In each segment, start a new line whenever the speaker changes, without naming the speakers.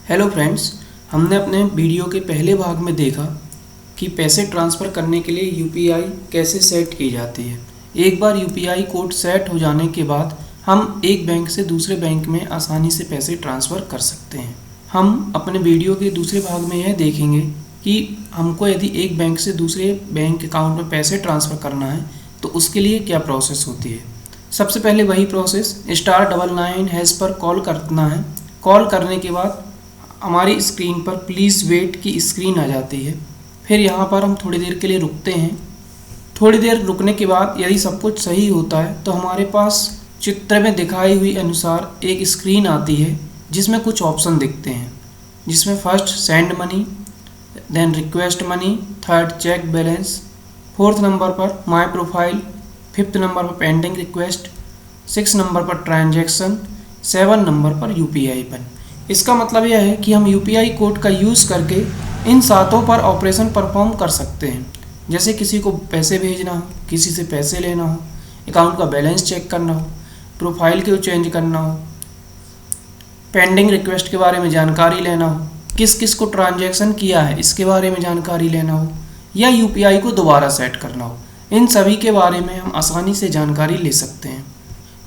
Hello friends, हमने अपने video के पहले भाग में देखा कि पैसे ट्रांसफ़र करने के लिए यूपीआई कैसे सेट की जाती है। एक बार यूपीआई कोड सेट हो जाने के बाद हम एक बैंक से दूसरे बैंक में आसानी से पैसे ट्रांसफ़र कर सकते हैं। हम अपने वीडियो के दूसरे भाग में यह देखेंगे कि हमको यदि एक बैंक से दूसरे बैंक अकाउंट में पैसे ट्रांसफ़र करना है तो उसके लिए क्या प्रोसेस होती है। सबसे पहले वही प्रोसेस *99# पर कॉल करना है। कॉल करने के बाद हमारी स्क्रीन पर प्लीज़ वेट की स्क्रीन आ जाती है। फिर यहाँ पर हम थोड़ी देर के लिए रुकते हैं। थोड़ी देर रुकने के बाद यदि सब कुछ सही होता है तो हमारे पास चित्र में दिखाई हुई अनुसार एक स्क्रीन आती है जिसमें कुछ ऑप्शन दिखते हैं, जिसमें first send money, then request money, third check balance, fourth number पर माई प्रोफाइल, फिफ्थ नंबर पर पेंडिंग रिक्वेस्ट, 6 नंबर पर ट्रांजैक्शन, 7 नंबर पर यूपीआई पिन। इसका मतलब यह है कि हम यूपीआई कोड का यूज़ करके इन सातों पर ऑपरेशन परफॉर्म कर सकते हैं। जैसे किसी को पैसे भेजना हो, किसी से पैसे लेना हो, अकाउंट का बैलेंस चेक करना हो, प्रोफाइल को चेंज करना हो, पेंडिंग रिक्वेस्ट के बारे में जानकारी लेना हो, किस किस को ट्रांजैक्शन किया है इसके बारे में जानकारी लेना हो, या यूपीआई को दोबारा सेट करना हो, इन सभी के बारे में हम आसानी से जानकारी ले सकते हैं।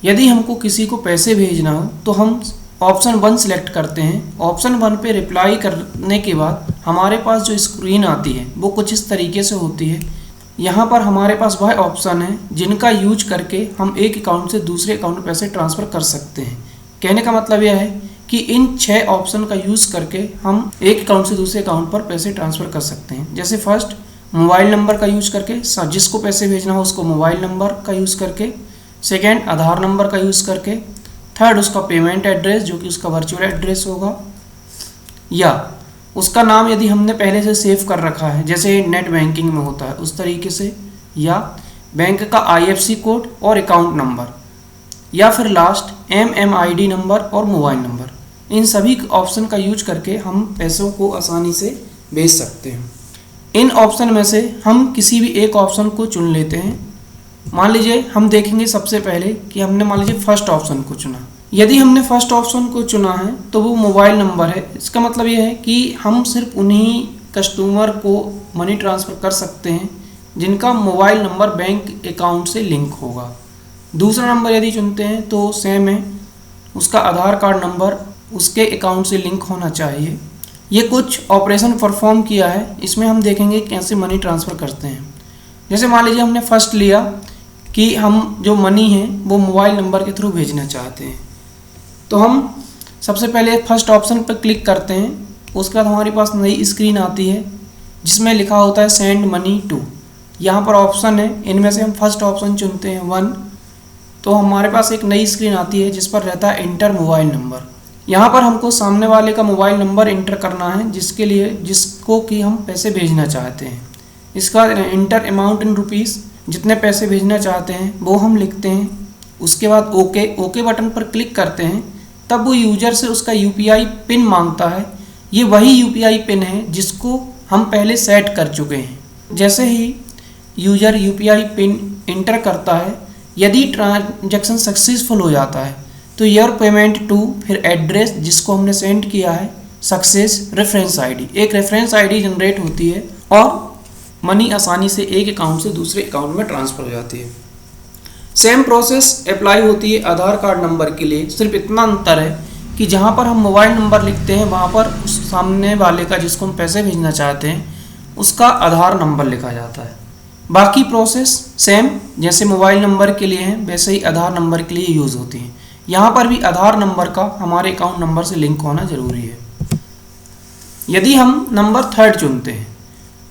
यदि हमको किसी को पैसे भेजना हो तो हम ऑप्शन 1 सिलेक्ट करते हैं। ऑप्शन 1 पे रिप्लाई करने के बाद हमारे पास जो स्क्रीन आती है वो कुछ इस तरीके से होती है। यहाँ पर हमारे पास वह ऑप्शन है जिनका यूज करके हम एक अकाउंट से दूसरे अकाउंट में पैसे ट्रांसफ़र कर सकते हैं। कहने का मतलब यह है कि इन 6 ऑप्शन का यूज़ करके हम एक अकाउंट से दूसरे अकाउंट पर पैसे ट्रांसफ़र कर सकते हैं। जैसे फर्स्ट मोबाइल नंबर का यूज़ करके, जिसको पैसे भेजना हो उसको मोबाइल नंबर का यूज़ करके, सेकेंड आधार नंबर का यूज़ करके, थर्ड उसका पेमेंट एड्रेस जो कि उसका वर्चुअल एड्रेस होगा, या उसका नाम यदि हमने पहले से सेव कर रखा है जैसे नेट बैंकिंग में होता है उस तरीके से, या बैंक का आईएफएससी कोड और अकाउंट नंबर, या फिर लास्ट एमएमआईडी नंबर और मोबाइल नंबर। इन सभी ऑप्शन का यूज करके हम पैसों को आसानी से भेज सकते हैं। इन ऑप्शन में से हम किसी भी एक ऑप्शन को चुन लेते हैं। मान लीजिए हम देखेंगे सबसे पहले कि हमने मान लीजिए फर्स्ट ऑप्शन को चुना। यदि हमने फर्स्ट ऑप्शन को चुना है तो वो मोबाइल नंबर है। इसका मतलब ये है कि हम सिर्फ उन्हीं कस्टमर को मनी ट्रांसफ़र कर सकते हैं जिनका मोबाइल नंबर बैंक अकाउंट से लिंक होगा। दूसरा नंबर यदि चुनते हैं तो सेम है, उसका आधार कार्ड नंबर उसके अकाउंट से लिंक होना चाहिए। ये कुछ ऑपरेशन परफॉर्म किया है, इसमें हम देखेंगे कैसे मनी ट्रांसफ़र करते हैं। जैसे मान लीजिए हमने फर्स्ट लिया कि हम जो मनी है वो मोबाइल नंबर के थ्रू भेजना चाहते हैं, तो हम सबसे पहले फर्स्ट ऑप्शन पर क्लिक करते हैं। उसके बाद हमारे पास नई स्क्रीन आती है जिसमें लिखा होता है सेंड मनी टू। यहाँ पर ऑप्शन है, इनमें से हम फर्स्ट ऑप्शन चुनते हैं 1, तो हमारे पास एक नई स्क्रीन आती है जिस पर रहता है इंटर मोबाइल नंबर। यहाँ पर हमको सामने वाले का मोबाइल नंबर इंटर करना है जिसको कि हम पैसे भेजना चाहते हैं। इसका इंटर अमाउंट इन रुपीज़, जितने पैसे भेजना चाहते हैं वो हम लिखते हैं। उसके बाद ओके बटन पर क्लिक करते हैं, तब वो यूज़र से उसका यूपीआई पिन मांगता है। ये वही यूपीआई पिन है जिसको हम पहले सेट कर चुके हैं। जैसे ही यूज़र यूपीआई पिन इंटर करता है, यदि ट्रांजैक्शन सक्सेसफुल हो जाता है तो योर पेमेंट टू, फिर एड्रेस जिसको हमने सेंड किया है, सक्सेस, रेफरेंस आईडी, एक रेफरेंस आईडी जनरेट होती है और मनी आसानी से एक अकाउंट से दूसरे अकाउंट में ट्रांसफ़र हो जाती है। सेम प्रोसेस अप्लाई होती है आधार कार्ड नंबर के लिए। सिर्फ इतना अंतर है कि जहाँ पर हम मोबाइल नंबर लिखते हैं वहाँ पर उस सामने वाले का जिसको हम पैसे भेजना चाहते हैं उसका आधार नंबर लिखा जाता है। बाकी प्रोसेस सेम जैसे मोबाइल नंबर के लिए है वैसे ही आधार नंबर के लिए यूज़ होती है। यहाँ पर भी आधार नंबर का हमारे अकाउंट नंबर से लिंक होना ज़रूरी है। यदि हम नंबर 3 चुनते हैं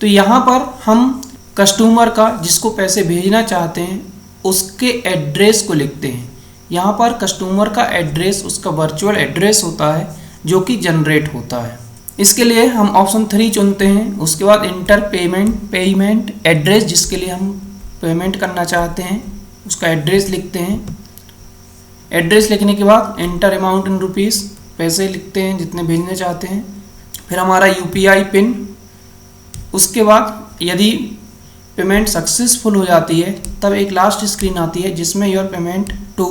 तो यहाँ पर हम कस्टमर का जिसको पैसे भेजना चाहते हैं उसके एड्रेस को लिखते हैं। यहाँ पर कस्टमर का एड्रेस उसका वर्चुअल एड्रेस होता है जो कि जनरेट होता है। इसके लिए हम ऑप्शन 3 चुनते हैं। उसके बाद इंटर पेमेंट एड्रेस, जिसके लिए हम पेमेंट करना चाहते हैं उसका एड्रेस लिखते हैं। एड्रेस लिखने के बाद इंटर अमाउंट इन रुपीज़, पैसे लिखते हैं जितने भेजने चाहते हैं, फिर हमारा यूपीआई पिन। उसके बाद यदि पेमेंट सक्सेसफुल हो जाती है तब एक लास्ट स्क्रीन आती है जिसमें योर पेमेंट टू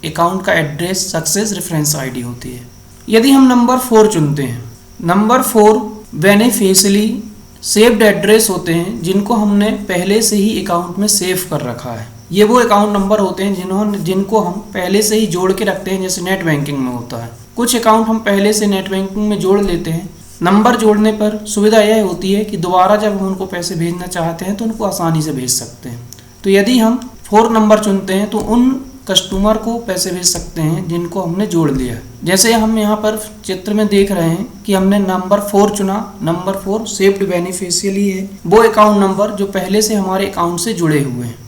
अकाउंट का एड्रेस, सक्सेस, रेफरेंस आईडी होती है। यदि हम नंबर 4 चुनते हैं, नंबर 4 बेनिफिशियरी सेव्ड एड्रेस होते हैं जिनको हमने पहले से ही अकाउंट में सेव कर रखा है। ये वो अकाउंट नंबर होते हैं जिनको हम पहले से ही जोड़ के रखते हैं, जैसे नेट बैंकिंग में होता है। कुछ अकाउंट हम पहले से नेट बैंकिंग में जोड़ लेते हैं। नंबर जोड़ने पर सुविधा यह होती है कि दोबारा जब हम उनको पैसे भेजना चाहते हैं तो उनको आसानी से भेज सकते हैं। तो यदि हम 4 नंबर चुनते हैं तो उन कस्टमर को पैसे भेज सकते हैं जिनको हमने जोड़ लिया है। जैसे हम यहाँ पर चित्र में देख रहे हैं कि हमने नंबर 4 चुना। नंबर 4 सेव्ड बेनिफिशियरी है, वो अकाउंट नंबर जो पहले से हमारे अकाउंट से जुड़े हुए हैं।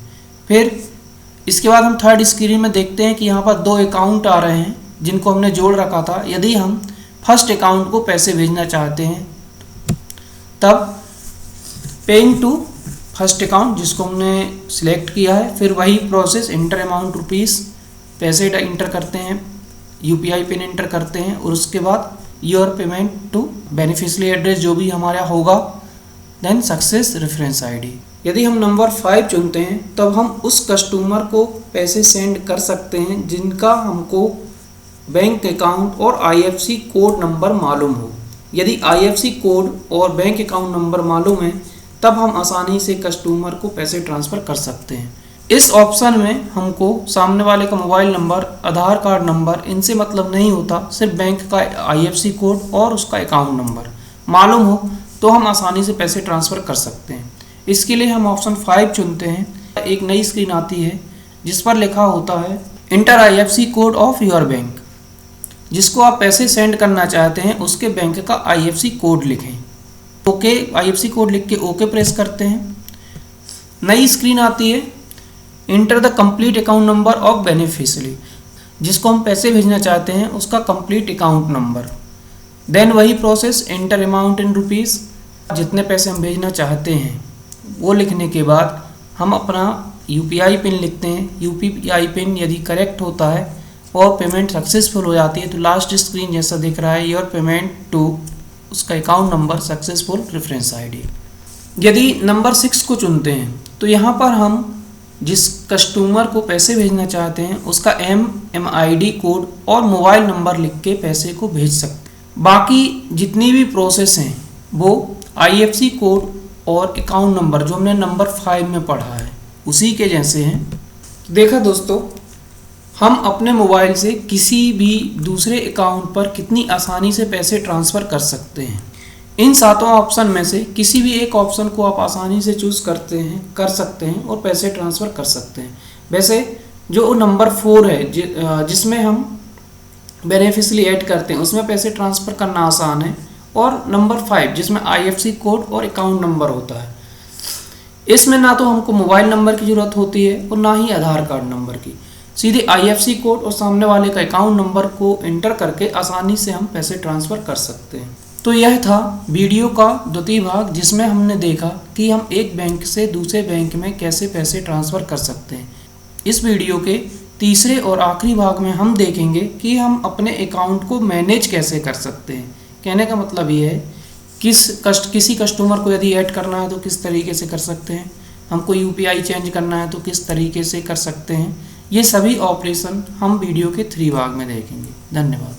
फिर इसके बाद हम थर्ड स्क्रीन में देखते हैं कि यहाँ पर 2 अकाउंट आ रहे हैं जिनको हमने जोड़ रखा था। यदि हम फर्स्ट अकाउंट को पैसे भेजना चाहते हैं तब पेइंग टू फर्स्ट अकाउंट जिसको हमने सिलेक्ट किया है, फिर वही प्रोसेस इंटर अमाउंट रुपीस, पैसे इंटर करते हैं, यूपीआई पिन इंटर करते हैं और उसके बाद your payment to beneficiary address जो भी हमारा होगा, देन सक्सेस रेफरेंस आईडी। यदि हम नंबर 5 चुनते हैं तब हम उस कस्टमर को पैसे सेंड कर सकते हैं जिनका हमको बैंक अकाउंट और आईएफएससी कोड नंबर मालूम हो। यदि आईएफएससी कोड और बैंक अकाउंट नंबर मालूम है तब हम आसानी से कस्टमर को पैसे ट्रांसफ़र कर सकते हैं। इस ऑप्शन में हमको सामने वाले का मोबाइल नंबर, आधार कार्ड नंबर, इनसे मतलब नहीं होता, सिर्फ बैंक का आईएफएससी कोड और उसका अकाउंट नंबर मालूम हो तो हम आसानी से पैसे ट्रांसफ़र कर सकते हैं। इसके लिए हम ऑप्शन 5 चुनते हैं। एक नई स्क्रीन आती है जिस पर लिखा होता है inter IFSC code of your bank. जिसको आप पैसे सेंड करना चाहते हैं उसके बैंक का आईएफएससी कोड लिखें। ओके, आईएफएससी कोड लिख के ओके प्रेस करते हैं। नई स्क्रीन आती है enter the complete account number of beneficiary. जिसको हम पैसे भेजना चाहते हैं उसका कंप्लीट अकाउंट नंबर। देन वही process inter amount in rupees, जितने पैसे हम भेजना चाहते हैं वो लिखने के बाद हम अपना यूपीआई पिन लिखते हैं। यूपीआई पिन यदि करेक्ट होता है और पेमेंट सक्सेसफुल हो जाती है तो लास्ट स्क्रीन जैसा दिख रहा है योर पेमेंट टू उसका account number successful reference ID. यदि नंबर 6 को चुनते हैं तो यहाँ पर हम जिस कस्टमर को पैसे भेजना चाहते हैं उसका एमआईडी कोड और मोबाइल नंबर लिख के पैसे को भेज सकते हैं। बाकी जितनी भी प्रोसेस हैं वो आईएफएससी कोड और अकाउंट नंबर जो हमने नंबर 5 में पढ़ा है उसी के जैसे हैं। देखा दोस्तों, हम अपने मोबाइल से किसी भी दूसरे अकाउंट पर कितनी आसानी से पैसे ट्रांसफ़र कर सकते हैं। इन 7 ऑप्शन में से किसी भी एक ऑप्शन को आप आसानी से चूज़ कर सकते हैं और पैसे ट्रांसफ़र कर सकते हैं। वैसे जो नंबर 4 है जिसमें हम बेनिफिशियरी ऐड करते हैं उसमें पैसे ट्रांसफ़र करना आसान है, और नंबर 5 जिसमें आईएफएससी कोड और अकाउंट नंबर होता है, इसमें ना तो हमको मोबाइल नंबर की ज़रूरत होती है और ना ही आधार कार्ड नंबर की। सीधे आईएफएससी कोड और सामने वाले का अकाउंट नंबर को इंटर करके आसानी से हम पैसे ट्रांसफ़र कर सकते हैं। तो यह था वीडियो का द्वितीय भाग जिसमें हमने देखा कि हम एक बैंक से दूसरे बैंक में कैसे पैसे ट्रांसफ़र कर सकते हैं। इस वीडियो के तीसरे और आखिरी भाग में हम देखेंगे कि हम अपने अकाउंट को मैनेज कैसे कर सकते हैं। कहने का मतलब ये है किसी कस्टमर को यदि ऐड करना है तो किस तरीके से कर सकते हैं, हमको यूपीआई चेंज करना है तो किस तरीके से कर सकते हैं। ये सभी ऑपरेशन हम वीडियो के 3 भाग में देखेंगे। धन्यवाद।